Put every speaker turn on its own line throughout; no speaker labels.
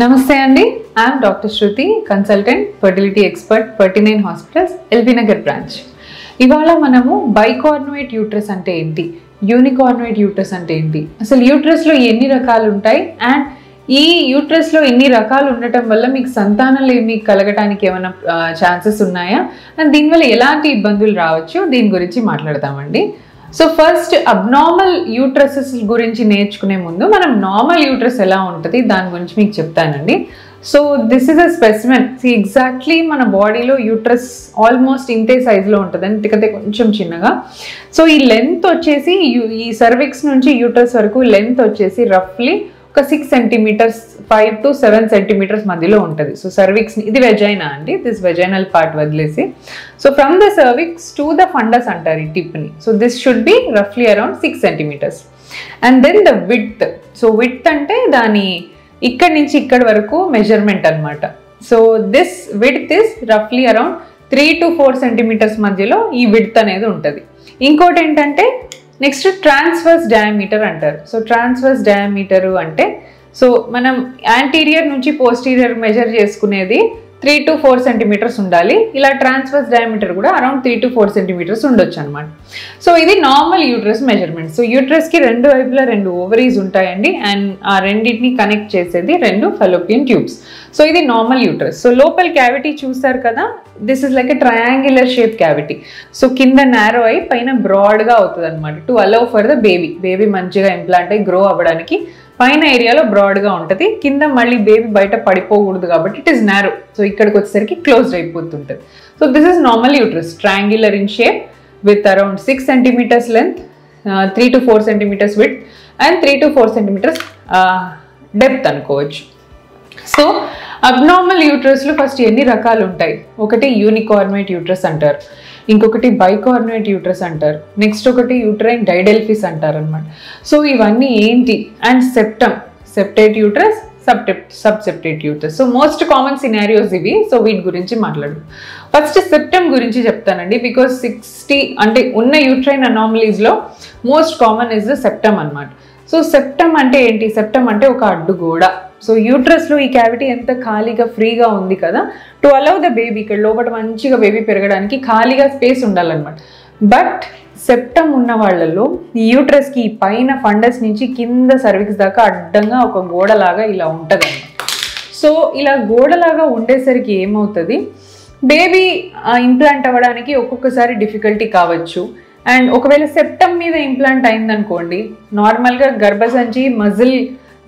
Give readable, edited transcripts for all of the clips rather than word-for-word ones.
నమస్తే అండి. I'm doctor Shruti, consultant, fertility expert, 39 hospitals, LB Nagar branch. ఇవాళ మనము బైకార్నుయేట్ యూట్రస్ అంటే ఏంటి, యూనికార్నుయేట్ యూట్రస్ అంటే ఏంటి, అసలు యూట్రస్లో ఎన్ని రకాలు ఉంటాయి, అండ్ ఈ యూట్రస్లో ఎన్ని రకాలు ఉండటం వల్ల మీకు సంతానాలు ఏమి కలగటానికి ఏమైనా ఛాన్సెస్ ఉన్నాయా, అండ్ దీనివల్ల ఎలాంటి ఇబ్బందులు రావచ్చు, దీని గురించి మాట్లాడతామండి. సో ఫస్ట్ అబ్నార్మల్ యూట్రసెస్ గురించి నేర్చుకునే ముందు మనం నార్మల్ యూట్రస్ ఎలా ఉంటుంది దాని గురించి మీకు చెప్తానండి. So this is a specimen. Exactly మన బాడీలో యూట్రస్ ఆల్మోస్ట్ ఇంతే సైజులో ఉంటుంది, ఎందుకంటే కొంచెం చిన్నగా. సో ఈ లెంత్ వచ్చేసి ఈ సర్విక్స్ నుంచి యూట్రస్ వరకు లెంత్ వచ్చేసి రఫ్లీ ఒక 6 సెంటీమీటర్స్ 5 to 7 సెంటీమీటర్స్ మధ్యలో ఉంటుంది. సో సర్విక్స్ ఇది వెజైనా అండి, దిస్ వెజైనల్ పార్ట్ వదిలేసి. So from the cervix to the fundus అంటారు ఈ టిప్ని. సో దిస్ షుడ్ బి రఫ్లీ around 6 centimetres. And then the width. So width అంటే దాని ఇక్కడి నుంచి ఇక్కడి వరకు మెజర్మెంట్ అనమాట. సో దిస్ విడ్త్ ఇస్ రఫ్లీ అరౌండ్ 3 to 4 సెంటీమీటర్స్ మధ్యలో ఈ విడ్త్ అనేది ఉంటుంది. ఇంకోటి ఏంటంటే నెక్స్ట్ ట్రాన్స్వర్స్ డయామీటర్ అంటారు. సో ట్రాన్స్వర్స్ డయామీటరు అంటే సో మనం యాంటీరియర్ నుంచి పోస్టీరియర్ మెజర్ చేసుకునేది 3 to 4 సెంటీమీటర్స్ ఉండాలి. ఇలా ట్రాన్స్వర్స్ డయామీటర్ కూడా అరౌండ్ 3 to 4 సెంటీమీటర్స్ ఉండొచ్చు అనమాట. సో ఇది నార్మల్ యూట్రస్ మెజర్మెంట్. సో యూట్రస్కి రెండు వైపులా 2 ఓవరీస్ ఉంటాయండి, అండ్ ఆ రెండింటిని కనెక్ట్ చేసేది 2 ఫెలోపియన్ ట్యూబ్స్. సో ఇది నార్మల్ యూట్రస్. సో లోపల క్యావిటీ చూస్తారు కదా, this is like a triangular shape cavity. So కింద నారో అయి పైన బ్రాడ్గా అవుతుంది అనమాట, to allow for the baby మంచిగా ఇంప్లాంట్ అయ్యి గ్రో అవ్వడానికి పైన ఏరియాలో బ్రాడ్గా ఉంటుంది, కింద మళ్ళీ బేబీ బయట పడిపోకూడదు కాబట్టి ఇట్ ఈస్ నారో. సో ఇక్కడికి వచ్చేసరికి క్లోజ్డ్ అయిపోతుంటుంది. So this is normal uterus, triangular in shape with around 6 centimetres length, 3 to 4 centimetres width, and 3 to 4 centimetres depth అనుకోవచ్చు. సో అబ్నార్మల్ యూట్రస్లో ఫస్ట్ ఎన్ని రకాలు ఉంటాయి? ఒకటి యూనికార్నుయేట్ యూట్రస్ అంటారు, ఇంకొకటి బైకార్నుయేట్ యూట్రస్ అంటారు, నెక్స్ట్ ఒకటి యూట్రైన్ డైడెల్ఫిస్ అంటారు అనమాట. సో ఇవన్నీ ఏంటి? And septate uterus, subseptate uterus. So most common scenarios ఇవి. సో వీటి గురించి మాట్లాడు. ఫస్ట్ సెప్టమ్ గురించి చెప్తానండి, బికాస్ 60 అంటే ఉన్న యూట్రైన్ అనామలీస్లో most common is the septum అనమాట. సో సెప్టమ్ అంటే ఏంటి? సెప్టమ్ అంటే ఒక అడ్డుగోడ. సో యూట్రస్లో ఈ క్యావిటీ ఎంత ఖాళీగా ఫ్రీగా ఉంది కదా, టు అలౌ ద బేబీ, ఇక్కడ లోపల మంచిగా బేబీ పెరగడానికి ఖాళీగా స్పేస్ ఉండాలన్నమాట. బట్ సెప్టమ్ ఉన్న వాళ్ళలో ఈ యూట్రస్కి పైన ఫండస్ నుంచి కింద సర్విక్స్ దాకా అడ్డంగా ఒక గోడలాగా ఇలా ఉంటుంది అన్నమాట. సో ఇలా గోడలాగా ఉండేసరికి ఏమవుతుంది, బేబీ ఇంప్లాంట్ అవ్వడానికి ఒక్కొక్కసారి డిఫికల్టీ కావచ్చు. అండ్ ఒకవేళ సెప్టమ్ మీద ఇంప్లాంట్ అయిందనుకోండి, నార్మల్గా గర్భసంచి మజిల్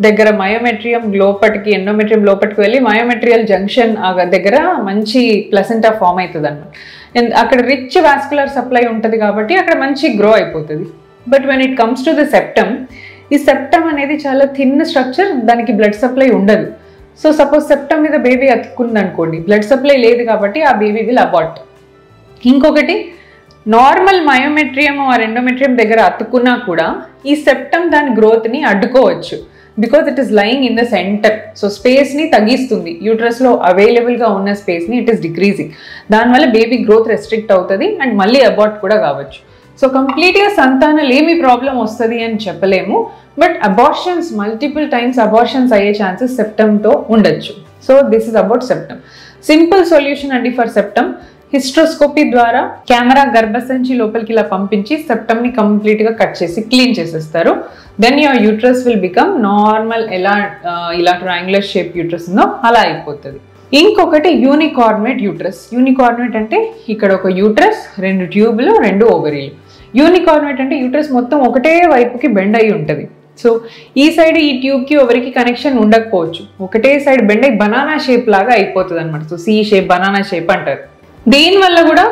దగ్గర మయోమెట్రియం లోపటికి, ఎండోమెట్రియం లోపటికి వెళ్ళి మయోమెట్రియల్ జంక్షన్ దగ్గర మంచి ప్లసెంటా ఫామ్ అవుతుంది అనమాట. అక్కడ రిచ్ వాస్కులర్ సప్లై ఉంటుంది కాబట్టి అక్కడ మంచి గ్రో అయిపోతుంది. But when it comes to the septum, ఈ సెప్టమ్ అనేది చాలా థిన్ స్ట్రక్చర్, దానికి బ్లడ్ సప్లై ఉండదు. సో సపోజ్ సెప్టమ్ మీద బేబీ అతుక్కుంది అనుకోండి, బ్లడ్ సప్లై లేదు కాబట్టి ఆ బేబీ విల్ అబార్ట్. ఇంకొకటి, నార్మల్ మయోమెట్రియం ఆర్ ఎండోమెట్రియం దగ్గర అతుక్కున్నా కూడా ఈ సెప్టమ్ దాని గ్రోత్ని అడ్డుకోవచ్చు, because it is lying in the centre. So స్పేస్ని తగ్గిస్తుంది, యూట్రస్లో అవైలబుల్గా ఉన్న స్పేస్ని ఇట్ ఈస్ డిక్రీజింగ్. దానివల్ల బేబీ గ్రోత్ రెస్ట్రిక్ట్ అవుతుంది అండ్ మళ్ళీ అబార్ట్ కూడా కావచ్చు. సో కంప్లీట్గా సంతానాలు ఏమి ప్రాబ్లం వస్తుంది అని చెప్పలేము, but abortions, multiple times abortions అయ్యే ఛాన్సెస్ సెప్టమ్తో ఉండొచ్చు. So this is about septum. Simple solution అండి ఫర్ సెప్టమ్, హిస్ట్రోస్కోపీ ద్వారా కెమెరా గర్భసంచి లోపలికి ఇలా పంపించి సెప్టమ్ని కంప్లీట్గా కట్ చేసి క్లీన్ చేసేస్తారు. Then your uterus will become normal, ఇలా ట్రయాంగులర్ షేప్ యూట్రస్ ఉందో అలా అయిపోతుంది. ఇంకొకటి యూనికార్నుయేట్ యూట్రస్. యూనికార్నుయేట్ అంటే ఇక్కడ ఒక యూట్రస్, 2 ట్యూబ్లు, 2 ఓవరీలు. యూనికార్నుయేట్ అంటే యూట్రస్ మొత్తం ఒకటే వైపుకి బెండ్ అయి ఉంటుంది. సో ఈ సైడ్ ఈ ట్యూబ్కి ఓవరీకి కనెక్షన్ ఉండకపోవచ్చు, ఒకటే సైడ్ బెండ్ అయి బనానా షేప్ లాగా అయిపోతుంది అనమాట. So C shape, banana shape అంటారు. దీనివల్ల కూడా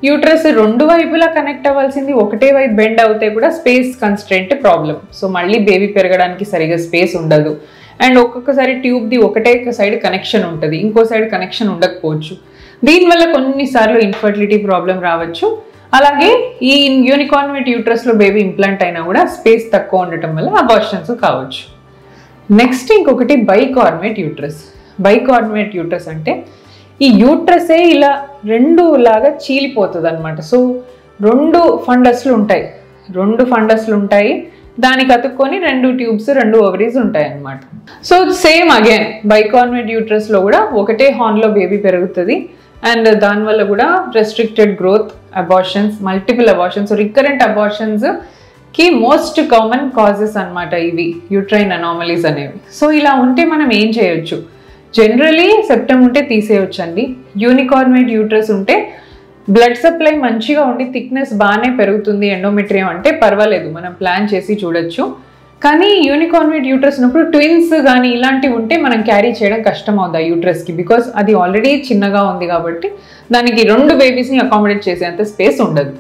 యూట్రస్ 2 వైపులా కనెక్ట్ అవ్వాల్సింది ఒకటే వైపు బెండ్ అవుతే కూడా స్పేస్ కన్స్ట్రెంట్ ప్రాబ్లం. సో మళ్ళీ బేబీ పెరగడానికి సరిగా స్పేస్ ఉండదు. అండ్ ఒక్కొక్కసారి ట్యూబ్ది ఒకటే సైడ్ కనెక్షన్ ఉంటుంది, ఇంకో సైడ్ కనెక్షన్ ఉండకపోవచ్చు. దీనివల్ల కొన్నిసార్లు ఇన్ఫర్టిలిటీ ప్రాబ్లం రావచ్చు. అలాగే ఈ యూనికార్నుయేట్ యూట్రస్లో బేబీ ఇంప్లాంట్ అయినా కూడా స్పేస్ తక్కువ ఉండటం వల్ల అబార్షన్స్ కావచ్చు. నెక్స్ట్ ఇంకొకటి బైకార్నుయేట్ యూట్రస్. బైకార్నుయేట్ యూట్రస్ అంటే ఈ యూట్రసే ఇలా 2 లాగా చీలిపోతుంది అనమాట. సో 2 ఫండస్లు ఉంటాయి దానికి అతుక్కొని 2 ట్యూబ్స్ 2 ఓవరీస్ ఉంటాయి అన్నమాట. సో సేమ్ అగైన్ బైకార్నుయేట్ యూట్రస్లో కూడా ఒకటే హార్న్లో బేబీ పెరుగుతుంది అండ్ దానివల్ల కూడా restricted growth, abortions, multiple abortions, recurrent abortions కి మోస్ట్ కామన్ కాజెస్ అన్నమాట ఇవి యూట్రైన్ అనామలీస్ అనేవి. సో ఇలా ఉంటే మనం ఏం చేయొచ్చు? జనరలీ సెప్టమ్ ఉంటే తీసేయొచ్చండి. యూనికార్నుయేట్ యూట్రస్ ఉంటే బ్లడ్ సప్లై మంచిగా ఉండి థిక్నెస్ బాగానే పెరుగుతుంది ఎండోమెట్రియం అంటే పర్వాలేదు, మనం ప్లాన్ చేసి చూడొచ్చు. కానీ యూనికార్నుయేట్ యూట్రస్ ఉన్నప్పుడు ట్విన్స్ కానీ ఇలాంటివి ఉంటే మనం క్యారీ చేయడం కష్టం అవుతుంది ఆ యూట్రస్కి, బికాస్ అది ఆల్రెడీ చిన్నగా ఉంది కాబట్టి దానికి 2 బేబీస్ని అకామిడేట్ చేసేంత స్పేస్ ఉండదు.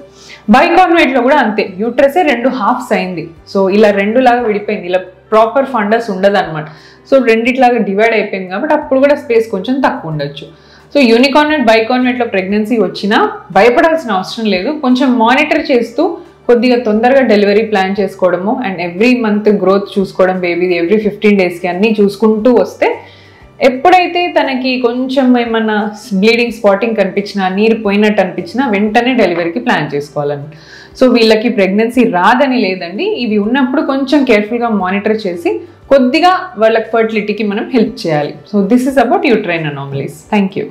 బైకార్నుయేట్లో కూడా అంతే, యూట్రసే 2 హాఫ్స్ అయింది. సో ఇలా 2 లాగా విడిపోయింది, ఇలా ప్రాపర్ ఫండస్ ఉండదు అనమాట. సో రెండిట్లాగా డివైడ్ అయిపోయింది కాబట్టి అప్పుడు కూడా స్పేస్ కొంచెం తక్కువ ఉండొచ్చు. సో యూనికార్నుయేట్ బైకార్నుయేట్లో ప్రెగ్నెన్సీ వచ్చినా భయపడాల్సిన అవసరం లేదు. కొంచెం మానిటర్ చేస్తూ కొద్దిగా తొందరగా డెలివరీ ప్లాన్ చేసుకోవడము అండ్ ఎవ్రీ మంత్ గ్రోత్ చూసుకోవడం, బేబీ ఎవ్రీ 15 డేస్కి అన్నీ చూసుకుంటూ వస్తే ఎప్పుడైతే తనకి కొంచెం ఏమన్నా బ్లీడింగ్ స్పాటింగ్ కనిపించినా, నీరు పోయినట్టు అనిపించినా వెంటనే డెలివరీకి ప్లాన్ చేసుకోవాలన్నమాట. సో వీళ్ళకి ప్రెగ్నెన్సీ రాదని లేదండి, ఇవి ఉన్నప్పుడు కొంచెం కేర్ఫుల్గా మానిటర్ చేసి కొద్దిగా వాళ్ళకి ఫర్టిలిటీకి మనం హెల్ప్ చేయాలి. So this is about uterine anomalies. Thank you.